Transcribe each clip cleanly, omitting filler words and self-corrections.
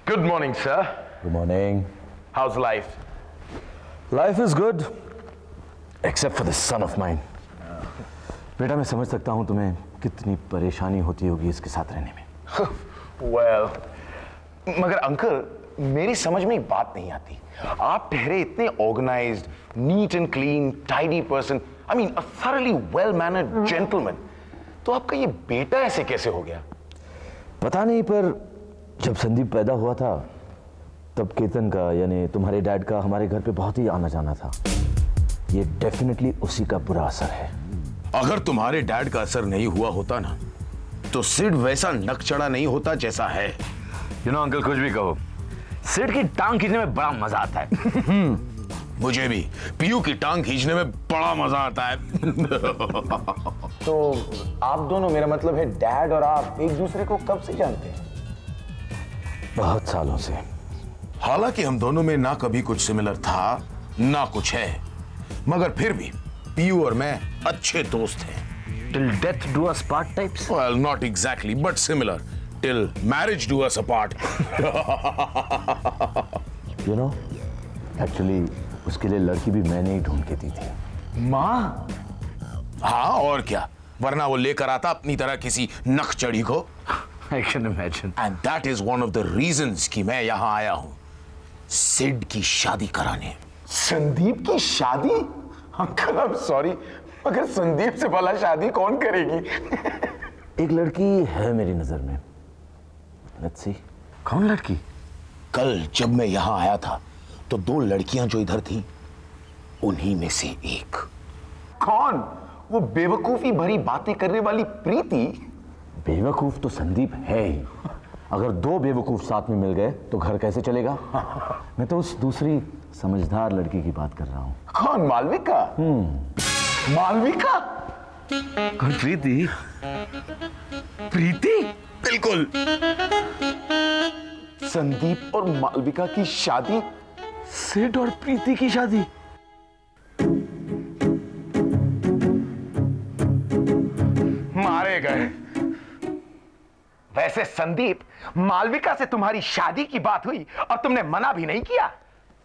Good morning, sir. Good morning. How's life? Life is good, except for this son of mine. बेटा मैं समझ सकता हूँ तुम्हें कितनी परेशानी होती होगी इसके साथ रहने में। Well, मगर अंकल मेरी समझ में एक बात नहीं आती। आप ठहरे इतने organized, neat and clean, tidy person. I mean, a thoroughly well-mannered gentleman. तो आपका ये बेटा ऐसे कैसे हो गया? पता नहीं, पर जब संदीप पैदा हुआ था तब केतन का यानी तुम्हारे डैड का हमारे घर पे बहुत ही आना जाना था। ये डेफिनेटली उसी का बुरा असर है। अगर तुम्हारे डैड का असर नहीं हुआ होता ना तो सिड वैसा नकचड़ा नहीं होता जैसा है। You know, अंकल कुछ भी कहो, सिड की टांग खींचने में बड़ा मजा आता है। मुझे भी पीयू की टांग खींचने में बड़ा मजा आता है। तो आप दोनों, मेरा मतलब है डैड और आप एक दूसरे को कब से जानते हैं? बहुत सालों से। हालांकि हम दोनों में ना कभी कुछ सिमिलर था ना कुछ है, मगर फिर भी पीयू और मैं अच्छे दोस्त हैं। Till death do us part types? Well, not exactly, but similar. Till marriage do us apart. You know, actually उसके लिए लड़की भी मैंने ही ढूंढ के दी थी। माँ? हाँ और क्या, वरना वो लेकर आता अपनी तरह किसी नखचड़ी को। I can imagine. And that is one of the reasons कि मैं यहाँ आया हूँ सिड की शादी कराने। संदीप की शादी? अंकल I'm sorry, मगर संदीप से भला शादी कौन करेगी? एक लड़की है मेरी नजर में। Let's see. कौन लड़की? कल जब मैं यहाँ आया था तो दो लड़कियां जो इधर थी उन्हीं में से एक। कौन? वो बेवकूफी भरी बातें करने वाली प्रीति? बेवकूफ तो संदीप है ही। अगर दो बेवकूफ साथ में मिल गए तो घर कैसे चलेगा? मैं तो उस दूसरी समझदार लड़की की बात कर रहा हूँ। कौन? मालविका? मालविका? कौन? प्रीति? प्रीति? बिल्कुल। संदीप और मालविका की शादी? सिड और प्रीति की शादी? मारे गए। वैसे संदीप, मालविका से तुम्हारी शादी की बात हुई और तुमने मना भी नहीं किया।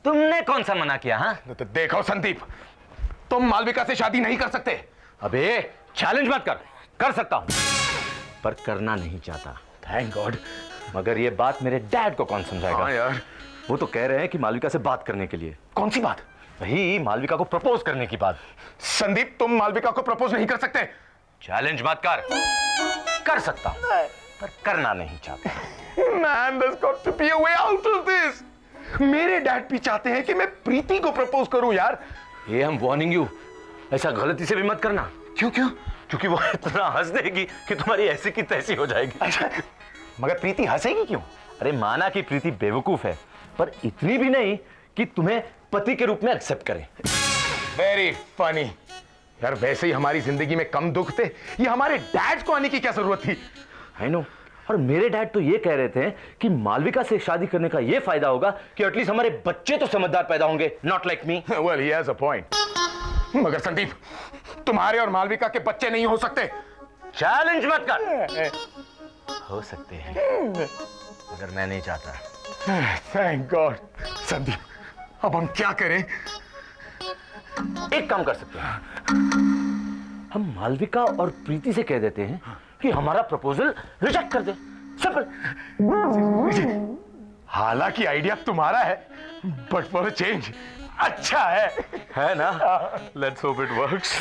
तुमने कौन सा मना किया? हाँ, तो देखो संदीप, तुम मालविका से शादी नहीं कर सकते। अबे चैलेंज मत कर। कर सकता हूं पर करना नहीं चाहता। Thank God. मगर ये बात मेरे डैड को कौन समझाएगा? हाँ यार, वो तो कह रहे हैं कि मालविका से बात करने के लिए। कौन सी बात? वही मालविका को प्रपोज करने की बात। संदीप, तुम मालविका को प्रपोज नहीं कर सकते। चैलेंज मत कर। कर सकता हूं पर करना नहीं चाहता। Man, there's got to be a way out of this. मेरे डैड भी चाहते हैं कि मैं प्रीति को प्रपोज करूं यार। ये हम वार्निंग यू, ऐसा गलती से भी मत करना। क्यों क्यों? क्योंकि वो इतना हंस देगी कि तुम्हारी ऐसी की तैसी हो जाएगी। अच्छा, मगर प्रीति हंसेगी क्यों? अरे माना कि प्रीति बेवकूफ है, पर इतनी भी नहीं कि तुम्हें पति के रूप में एक्सेप्ट करे। वेरी फनी यार। वैसे ही हमारी जिंदगी में कम दुख थे, ये हमारे डैड को आने की क्या जरूरत थी? I know. और मेरे डैड तो ये कह रहे थे कि मालविका से शादी करने का ये फायदा होगा कि एटलीस्ट हमारे बच्चे तो समझदार पैदा होंगे, not like me. Well, he has a point. मगर संदीप, तुम्हारे और मालविका के बच्चे नहीं हो सकते। चैलेंज मत कर। हो सकते हैं मगर मैं नहीं चाहता। Thank God. संदीप, अब हम क्या करें? एक काम कर सकते हैं, हम मालविका और प्रीति से कह देते हैं कि हमारा प्रपोजल रिजेक्ट कर दे। सिंपल। हालांकि आइडिया तुम्हारा है, बट फॉर अ चेंज अच्छा है ना? Let's hope it works.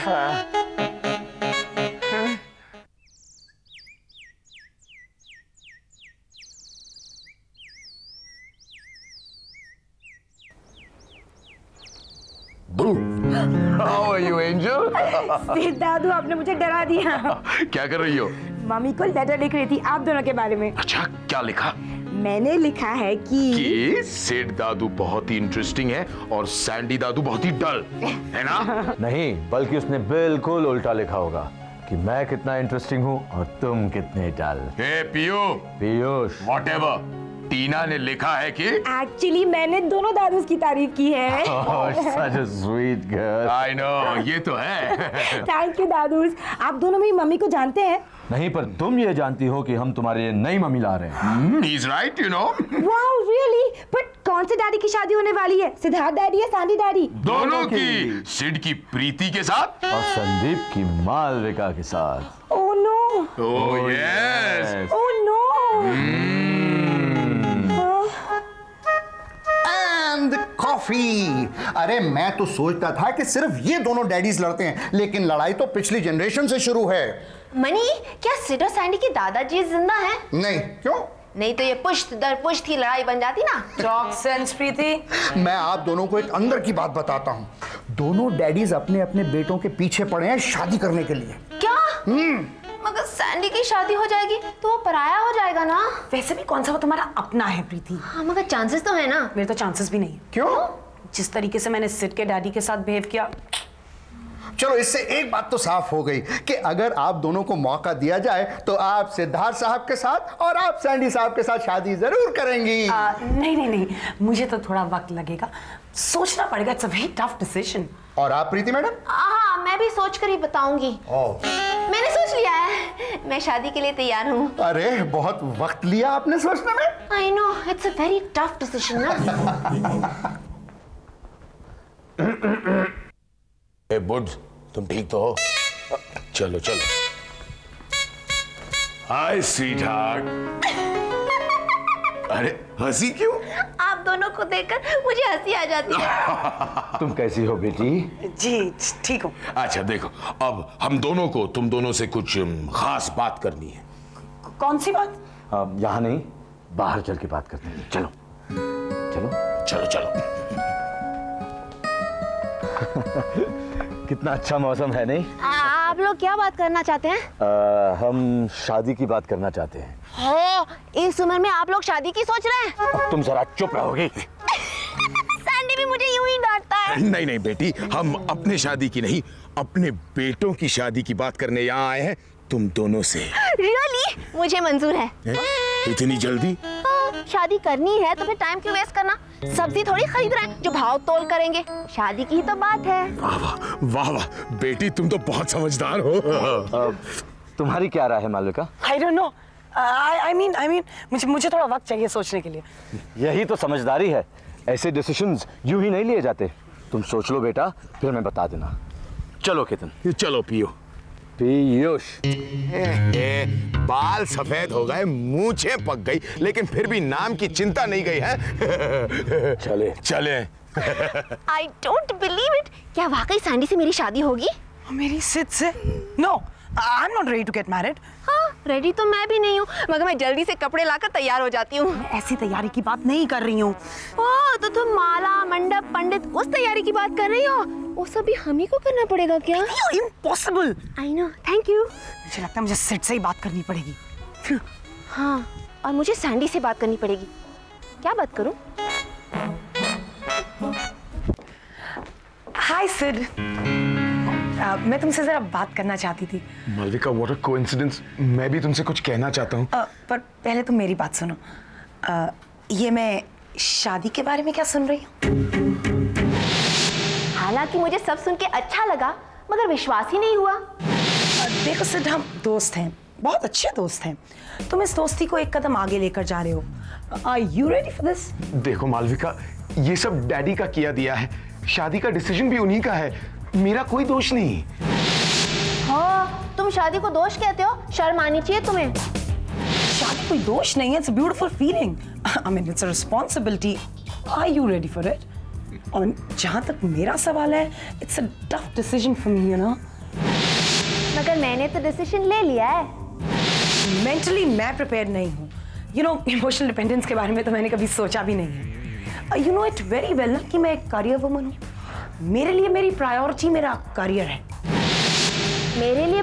How are you, Angel? Sid दादू, आपने मुझे डरा दिया। क्या कर रही हो? मम्मी को लेटर लिख रही थी आप दोनों के बारे में। अच्छा, क्या लिखा? मैंने लिखा है कि सिड दादू बहुत ही इंटरेस्टिंग है और सैंडी दादू बहुत ही डल है ना? नहीं, बल्कि उसने बिल्कुल उल्टा लिखा होगा कि मैं कितना इंटरेस्टिंग हूँ और तुम कितने डल। हे पीयू, पीयूष, व्हाटएवर, टीना ने लिखा है कि एक्चुअली मैंने दोनों दादूस की तारीफ की है। such a sweet girl. I know, ये तो है। थैंक यू दादूस। आप दोनों मेरी मम्मी को जानते हैं? नहीं, पर तुम ये जानती हो कि हम तुम्हारे लिए नई मम्मी ला रहे हैं। He's right, you know. Wow really? But कौन से डैडी की शादी होने वाली है? सिद्धार्थ डैडी या सैंडी डैडी? दोनों की। सिड की प्रीति के साथ और संदीप की मालविका के साथ। Oh no. Oh yes. Oh no. And coffee. अरे मैं तो सोचता था कि सिर्फ ये दोनों डैडीज लड़ते हैं, लेकिन लड़ाई तो पिछली जनरेशन से शुरू है। मनी, क्या सिड और सैंडी की दादाजी जिंदा हैं? नहीं, क्यों? नहीं तो ये पुश्त दर पुश्त ही लड़ाई बन जाती ना। नॉनसेंस प्रीति। मैं आप दोनों को एक अंदर की बात बताता हूँ। दोनों डैडीज अपने अपने बेटों के पीछे पड़े हैं शादी करने के लिए। क्या? मगर सैंडी की शादी हो जाएगी तो वो पराया हो जाएगा ना। वैसे भी कौन सा वो तुम्हारा अपना है प्रीति? हाँ, मगर चांसेस तो है ना। मेरे तो चांसेस भी नहीं है। क्यों? जिस तरीके से मैंने सिड के डैडी के साथ बिहेव किया। चलो, इससे एक बात तो साफ हो गई कि अगर आप दोनों को मौका दिया जाए तो आप सिद्धार्थ साहब के साथ और आप सैंडी साहब के साथ शादी जरूर करेंगी। नहीं, मुझे तो थोड़ा वक्त लगेगा, सोचना पड़ेगा। It's a very tough decision. और आप प्रीति मैडम? हाँ, मैं भी सोच कर ही बताऊंगी। मैंने सोच लिया है, मैं शादी के लिए तैयार हूँ। अरे बहुत वक्त लिया आपने सोचने में। I know, it's a very tough decision ना। ए बुड्स, तुम ठीक तो हो? चलो चलो। हाय स्वीट हार्ट। अरे हंसी क्यों? आप दोनों को देखकर मुझे हंसी आ जाती है। तुम कैसी हो बेटी? जी ठीक हूँ। अच्छा देखो, अब हम दोनों को तुम दोनों से कुछ खास बात करनी है। कौन सी बात? यहाँ नहीं, बाहर चल के बात करते हैं। चलो चलो चलो चलो। कितना अच्छा मौसम है, नहीं? आप लोग क्या बात करना चाहते हैं? हम शादी की बात करना चाहते हैं। हो, इस उम्र में आप लोग शादी की सोच रहे हैं? अब तुम जरा चुप रहोगी? सैंडी भी मुझे यूं ही डांटता है। नहीं नहीं बेटी, हम अपने शादी की नहीं, अपने बेटों की शादी की बात करने यहाँ आए हैं, तुम दोनों से। रियली? मुझे मंजूर है। इतनी जल्दी? शादी करनी है तो फिर टाइम क्यों वेस्ट करना? सब्जी थोड़ी खरीद रहे हैं जो भाव तोल करेंगे। शादी की ही तो बात है। वाह वाह वाह बेटी, तुम तो बहुत समझदार हो। तुम्हारी क्या राय है Malvika? I don't know. I mean मुझे थोड़ा वक्त चाहिए सोचने के लिए। यही तो समझदारी है, ऐसे डिसीजंस यूं ही नहीं लिए जाते। तुम सोच लो बेटा, फिर मैं बता देना। चलो केतन। चलो पियो। पीयूष। बाल सफेद हो गए, मूंछें पक गई, लेकिन फिर भी नाम की चिंता नहीं गई है। चले चले। आई डोंट बिलीव इट। क्या वाकई सैंडी से मेरी शादी होगी? मेरी सिड से? No, I am not ready to get married. हाँ, रेडी तो मैं भी नहीं हूँ, मगर मैं जल्दी से कपड़े लाकर तैयार हो जाती हूँ। मैं ऐसी तैयारी की बात नहीं कर रही हूँ। ओह, तो तुम माला, मंडप, पंडित उस तैयारी की बात कर रही हो? वो सब भी हम ही को करना पड़ेगा क्या? Impossible. I know, thank you. मुझे लगता है मुझे सिड से ही बात करनी पड़ेगी। हाँ, और मुझे सैंडी से बात करनी पड़ेगी। क्या बात करूं? हाय सिड, मैं तुमसे जरा बात करना चाहती थी। Malvika, what a coincidence. मैं भी तुमसे कुछ कहना चाहता हूँ। पर पहले तुम मेरी बात सुनो। ये मैं शादी के बारे में क्या सुन रही हूँ? हालांकि मुझे सब सुन के अच्छा लगा, मगर विश्वास ही नहीं हुआ। देखो सिड, हम दोस्त हैं, बहुत अच्छे दोस्त हैं। तुम इस दोस्ती को एक कदम आगे लेकर जा रहे हो। Are you ready for this? देखो मालविका, ये सब डैडी का किया दिया है। शादी का डिसीजन भी उन्हीं का है, मेरा कोई दोष नहीं। हाँ, तुम शादी को दोष कहते हो? शर्म आनी चाहिए तुम्हें। शादी कोई दोष नहीं है, it's a beautiful feeling. I mean it's a responsibility. Are you ready for it? और जहां तक मेरा सवाल है, it's a tough decision for me, you know. मगर मैंने तो डिसीजन ले लिया है। मेंटली मैं प्रिपेयर नहीं हूँ। यू नो, इमोशनल डिपेंडेंस के बारे में तो मैंने कभी सोचा भी नहीं है। You know it very well ना कि मैं एक करियर वुमन हूँ। मेरे लिए मेरी प्रायोरिटी मेरा करियर है। मेरे लिए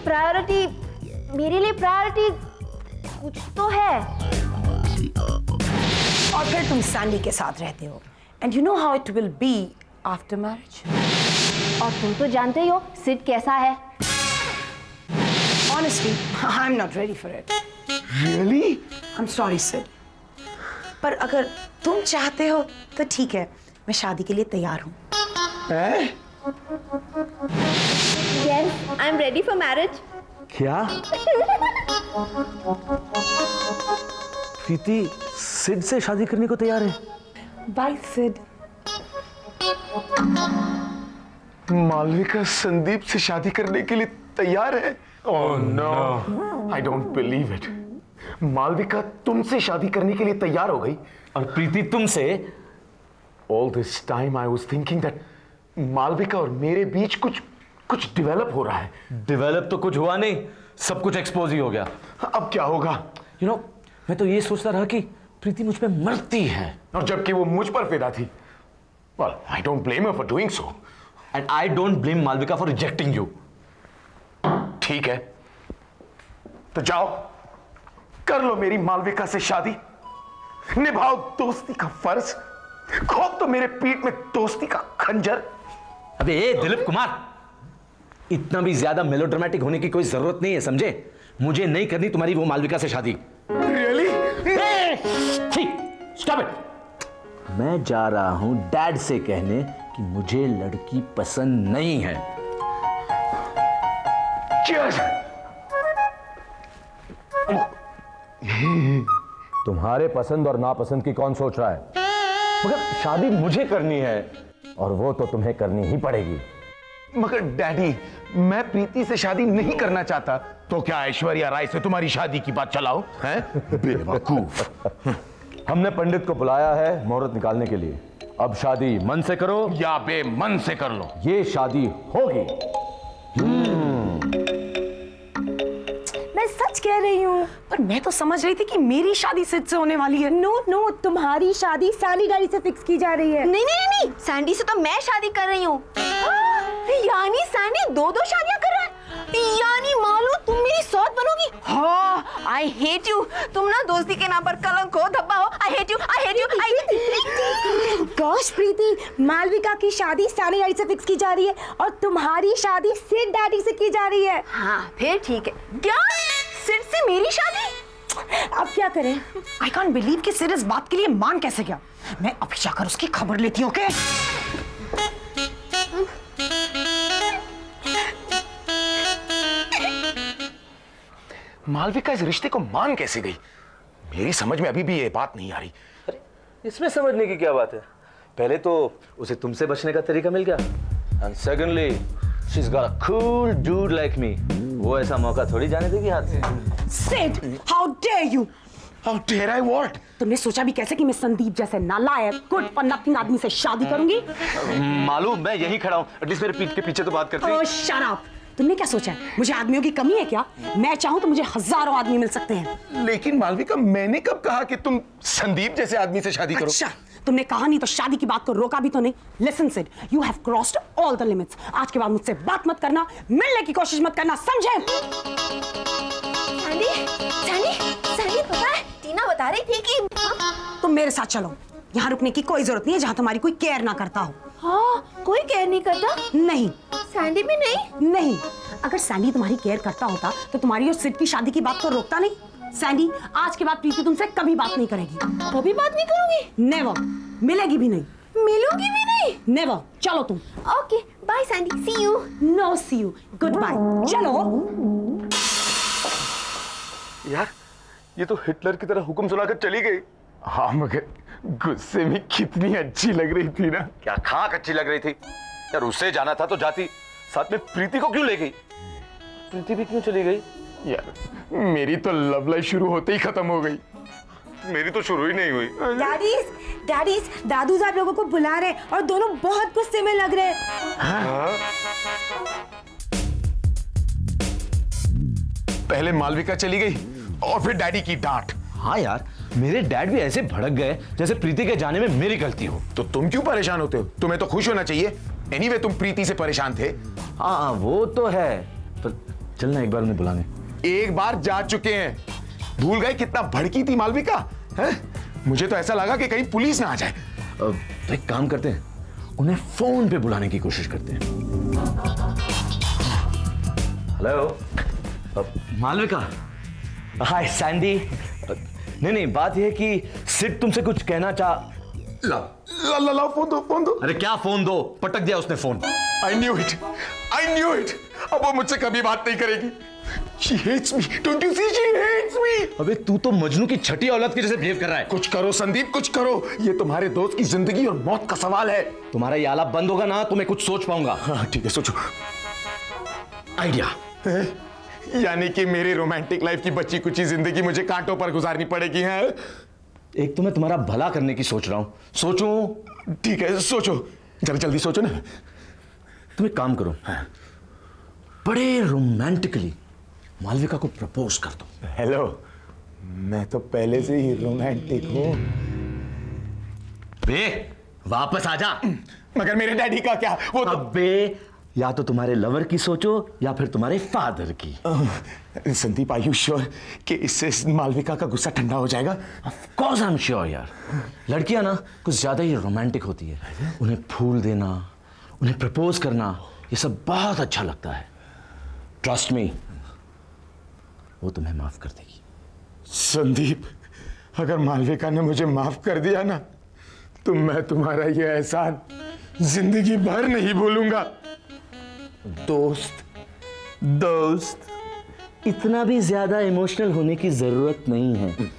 प्रायोरिटी कुछ तो है। और फिर तुम सैंडी के साथ रहते हो, and you know how it will be after marriage. और तुम तो जानते ही हो सिड कैसा है। Honestly, I'm not ready for it. Really? I'm sorry, Sid. पर अगर तुम चाहते हो तो ठीक है, मैं शादी के लिए तैयार हूँ। Yes, I'm ready for marriage. क्या? प्रीति सिड से शादी करने को तैयार है? बाय सिड। मालविका संदीप से शादी करने के लिए तैयार है? Oh no, I don't believe it. Malvika तुमसे शादी करने के लिए तैयार हो गई और प्रीति तुमसे? All this time I was thinking that Malvika और मेरे बीच कुछ डेवलप हो रहा है। डेवलप तो कुछ हुआ नहीं, सब कुछ एक्सपोज ही हो गया। अब क्या होगा? यू नो, मैं तो ये सोचता रहा कि प्रीति मुझ पे मरती है, और जबकि वो मुझ पर फिदा थी। Well, I don't blame her for doing so. and I don't blame Malvika for rejecting you. ठीक है, तो जाओ कर लो मेरी मालविका से शादी, निभाओ दोस्ती का फर्ज, खोप तो मेरे पीठ में दोस्ती का खंजर। अबे दिलीप कुमार, इतना भी ज्यादा मेलोड्रामेटिक होने की कोई जरूरत नहीं है, समझे? मुझे नहीं करनी तुम्हारी वो मालविका से शादी। Really? Stop it. मैं जा रहा हूं डैड से कहने कि मुझे लड़की पसंद नहीं है। Cheers! तुम्हारे पसंद और नापसंद की कौन सोच रहा है? मगर शादी मुझे करनी है और वो तो तुम्हें करनी ही पड़ेगी। मगर डैडी, मैं प्रीति से शादी नहीं करना चाहता। तो क्या ऐश्वर्या राय से तुम्हारी शादी की बात चलाओ? हैं? बेवकूफ। हमने पंडित को बुलाया है मुहूर्त निकालने के लिए। अब शादी मन से करो या बेमन से कर लो, ये शादी होगी। मैं सच कह रही हूँ। पर मैं तो समझ रही थी कि मेरी शादी सिड से होने वाली है। नो नो, तुम्हारी शादी सैंडी डैडी से फिक्स की जा रही है। नहीं नहीं नहीं, सैंडी से तो मैं शादी कर रही हूँ। यानी सैंडी दो शादियां कर रहा है? यानी मालू तुम मेरी सौत बनोगी? हाँ, आई हेट यू। तुम ना दोस्ती के नाम पर कलंक हो, धब्बा हो। I hate you, I hate you, I gosh Preeti, Malvika की शादी सैंडी डैडी से फिक्स की जा रही है और तुम्हारी शादी सिड डैडी से की जा रही है। हाँ, फिर ठीक है। क्या? सिड से मेरी शादी? अब क्या करें? आई कांट बिलीव कि सिड इस बात के लिए मान कैसे गया। मैं अभी जाकर उसकी खबर लेती हूँ। ओके? मालविका इस रिश्ते को मान कैसे गई? मेरी समझ में अभी भी ये बात नहीं आ रही। अरे इसमें समझने की क्या बात है? पहले तो उसे तुमसे बचने का तरीका मिल गया, and secondly she is got a cool dude like me. वो ऐसा मौका थोड़ी जाने देगी हाथ से। Sid, how dare you? How dare I what? तुमने सोचा भी कैसे कि मैं संदीप जैसे नालायक गुड फॉर नथिंग आदमी से शादी करूंगी? मालूम, मैं यहीं खड़ा हूं, एटलीस्ट मेरे पीठ के पीछे तो बात करती। ओह शट अप। तुमने क्या सोचा है मुझे आदमियों की कमी है क्या? मैं चाहूं तो मुझे हजारों आदमी मिल सकते हैं। लेकिन मालविका, मैंने कब कहा कि तुम संदीप जैसे आदमी से शादी करो? अच्छा, तुमने कहा नहीं तो शादी की बात को रोका भी तो नहीं। Listen Sid, you have crossed all the limits. आज के बाद मुझसे बात मत करना, मिलने की कोशिश मत करना, समझे? सैंडी पता है टीना बता रही थी कि तुम मेरे साथ चलो। यहाँ रुकने की कोई जरूरत नहीं है जहाँ तुम्हारी कोई केयर ना करता हो। हाँ, कोई केयर नहीं करता? नहीं। सैंडी भी नहीं? नहीं। अगर सैंडी तुम्हारी केयर करता होता तो तुम्हारी और सिड की शादी की बात तो रोकता नहीं। सैंडी, आज के बाद प्रीति तुमसे कभी बात नहीं करेगी। कभी बात नहीं करूंगी? नेवर। मिलेगी भी नहीं। मिलूंगी भी नहीं? नेवर। चलो तुम। Okay, bye Sandy, see you. No see you, goodbye. चलो। यार, ये तो हिटलर की तरह हुक्म सुनाकर चली गई। हाँ, मगर गुस्से में कितनी अच्छी लग रही थी ना। क्या खाक अच्छी लग रही थी यार। उससे जाना था तो जाती, साथ में प्रीति को क्यों ले गई? प्रीति भी क्यों चली गई? यार, मेरी तो लव लाइफ शुरू होते ही खत्म हो गई। मेरी तो शुरू ही नहीं हुई। डैडीज, दादू साहब लोगों को बुला रहे और दोनों बहुत गुस्से में लग रहे हैं। पहले मालविका चली गई और फिर डैडी की डांट। हाँ यार, मेरे डैड भी ऐसे भड़क गए जैसे प्रीति के जाने में मेरी गलती हो। तो तुम क्यों परेशान होते हो? तुम्हें तो खुश होना चाहिए। एनीवे, तुम प्रीति से परेशान थे। हाँ, वो तो है, पर चलना एक बार उन्हें बुलाने। एक बार जा चुके हैं, भूल गए कितना भड़की थी मालविका? है? मुझे तो ऐसा लगा कि कहीं पुलिस ना आ जाए। तो एक काम करते हैं, उन्हें फोन पे बुलाने की कोशिश करते हैं। हेलो मालविका। हाय सैंडी। नहीं, बात यह है कि सिड तुमसे कुछ कहना ला ला ला ला फोन दो। अरे क्या फोन दो? पटक दिया उसने फोन। I knew it. अब वो मुझसे कभी बात नहीं करेगी। She hates me. Don't you see? She hates me. अबे तू तो मजनू की छठी औलाद के जैसे बिहेव कर रहा है। कुछ करो संदीप, कुछ करो। ये तुम्हारे दोस्त की जिंदगी और मौत का सवाल है। तुम्हारा ये आलाप बंद होगा ना तो मैं कुछ सोच पाऊंगा। हाँ ठीक है, सोचो। आइडिया। यानी कि मेरी रोमांटिक लाइफ की बची कुची जिंदगी मुझे कांटों पर गुजारनी पड़ेगी है? एक तो मैं तुम्हारा भला करने की सोच रहा हूं। सोचो। ठीक है, सोचो, जरा जल्दी सोचो ना। तुम एक काम करो, बड़े रोमांटिकली मालविका को प्रपोज कर दो। हेलो, मैं तो पहले से ही रोमांटिक हूं। बे वापस आ जा। मगर मेरे डैडी का क्या? वो तो अबे या तो तुम्हारे लवर की सोचो या फिर तुम्हारे फादर की। संदीप, आर यू श्योर कि इससे मालविका का गुस्सा ठंडा हो जाएगा? Of course I am sure यार। लड़कियां ना कुछ ज्यादा ही रोमांटिक होती है। उन्हें फूल देना, उन्हें प्रपोज करना, ये सब बहुत अच्छा लगता है। ट्रस्ट मी, वो तुम्हें माफ कर देगी। संदीप, अगर मालविका ने मुझे माफ कर दिया ना तो मैं तुम्हारा ये एहसान जिंदगी भर नहीं भूलूंगा। दोस्त, इतना भी ज्यादा इमोशनल होने की जरूरत नहीं है।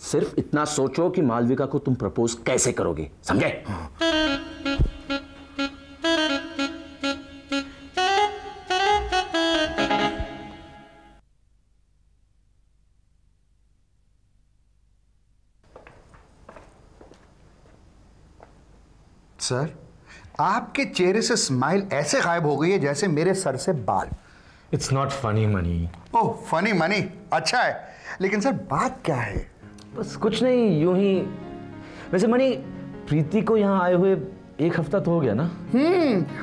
सिर्फ इतना सोचो कि मालविका को तुम प्रपोज कैसे करोगे, समझे? सर, आपके चेहरे से स्माइल ऐसे गायब हो गई है जैसे मेरे सर से बाल। It's not funny money. Oh, funny money अच्छा है, लेकिन सर बात क्या है? बस कुछ नहीं, यूं ही। वैसे मनी, प्रीति को यहाँ आए हुए 1 हफ्ता तो हो गया ना?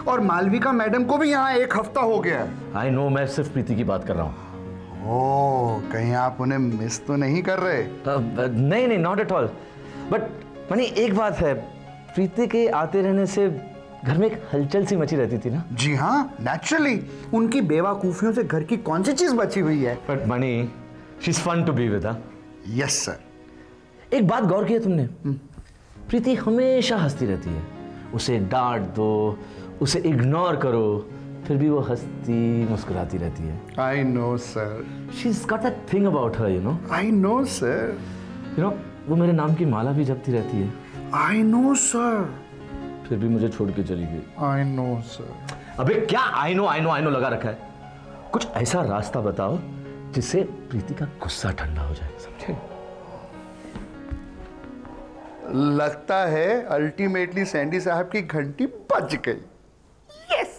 और मालविका मैडम को भी यहाँ 1 हफ्ता हो गया। आई नो, मैं सिर्फ प्रीति की बात कर रहा हूँ। ओह, कहीं आप उन्हें मिस तो नहीं कर रहे? नहीं, not at all. But money, एक बात है, प्रीति के आते रहने से घर में एक हलचल सी मची रहती थी ना? जी हाँ, नेचुरली। उनकी बेवकूफियों से घर की कौन सी चीज बची हुई है? But Mani, she is fun to be with. Yes sir. एक बात गौर की है तुमने? प्रीति हमेशा हंसती रहती है। उसे डांट दो, उसे इग्नोर करो, फिर भी वो हंसती मुस्कुराती रहती है। I know sir. She is got that thing about her, you know. I know sir. You know, वो मेरे नाम की माला भी जपती रहती है। I know sir. फिर भी मुझे छोड़ के चली गई। I know sir. अबे क्या आई नो लगा रखा है? कुछ ऐसा रास्ता बताओ जिससे प्रीति का गुस्सा ठंडा हो जाए, समझे? लगता है अल्टीमेटली सैंडी साहब की घंटी बज गई। यस।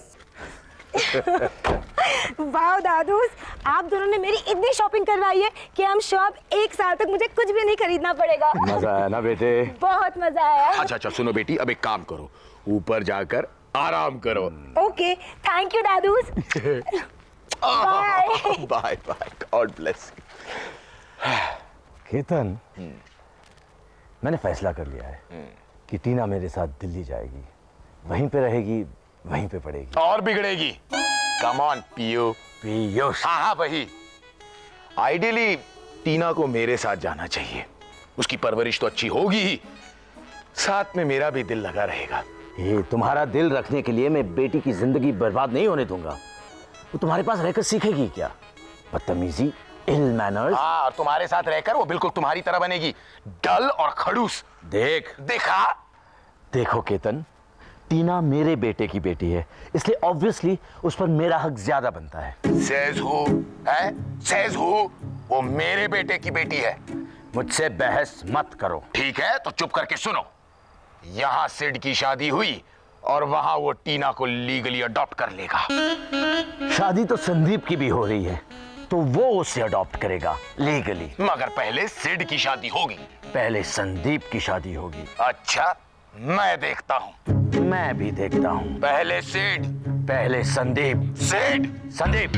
वाह दादूस, आप दोनों ने मेरी इतनी शॉपिंग करवाई है कि हम श्योर 1 साल तक मुझे कुछ भी नहीं खरीदना पड़ेगा। मजा आया ना बेटे? बहुत मजा आया। अच्छा, सुनो बेटी, अब एक काम करो, ऊपर जाकर आराम करो। ओके, थैंक यू दादूस। Bye bye, God bless you. Ketan, मैंने फैसला कर लिया है कि टीना मेरे साथ दिल्ली जाएगी, वहीं पे रहेगी, वहीं पे पढ़ेगी और बिगड़ेगी। Come on Piyush. हाँ, वही। आइडियली टीना को मेरे साथ जाना चाहिए। उसकी परवरिश तो अच्छी होगी ही, साथ में मेरा भी दिल लगा रहेगा। ये तुम्हारा दिल रखने के लिए मैं बेटी की जिंदगी बर्बाद नहीं होने दूंगा। वो तुम्हारे पास रहकर सीखेगी क्या? बदतमीजी, इल मैनर्स। हाँ, और तुम्हारे साथ रहकर वो बिल्कुल तुम्हारी तरह बनेगी, डल और खड़ूस। देखा? देखो केतन, टीना मेरे बेटे की बेटी है, इसलिए ऑब्वियसली उस पर मेरा हक ज्यादा बनता है। Says who? वो मेरे बेटे की बेटी है। मुझसे बहस मत करो। ठीक है, तो चुप करके सुनो। यहां सिड की शादी हुई और वहां वो टीना को लीगली अडॉप्ट कर लेगा। शादी तो संदीप की भी हो रही है, तो वो उसे अडॉप्ट करेगा लीगली। मगर पहले सिड की शादी होगी। पहले संदीप की शादी होगी। अच्छा, मैं देखता हूं। मैं भी देखता हूं। पहले सिड, पहले संदीप। सिड, संदीप।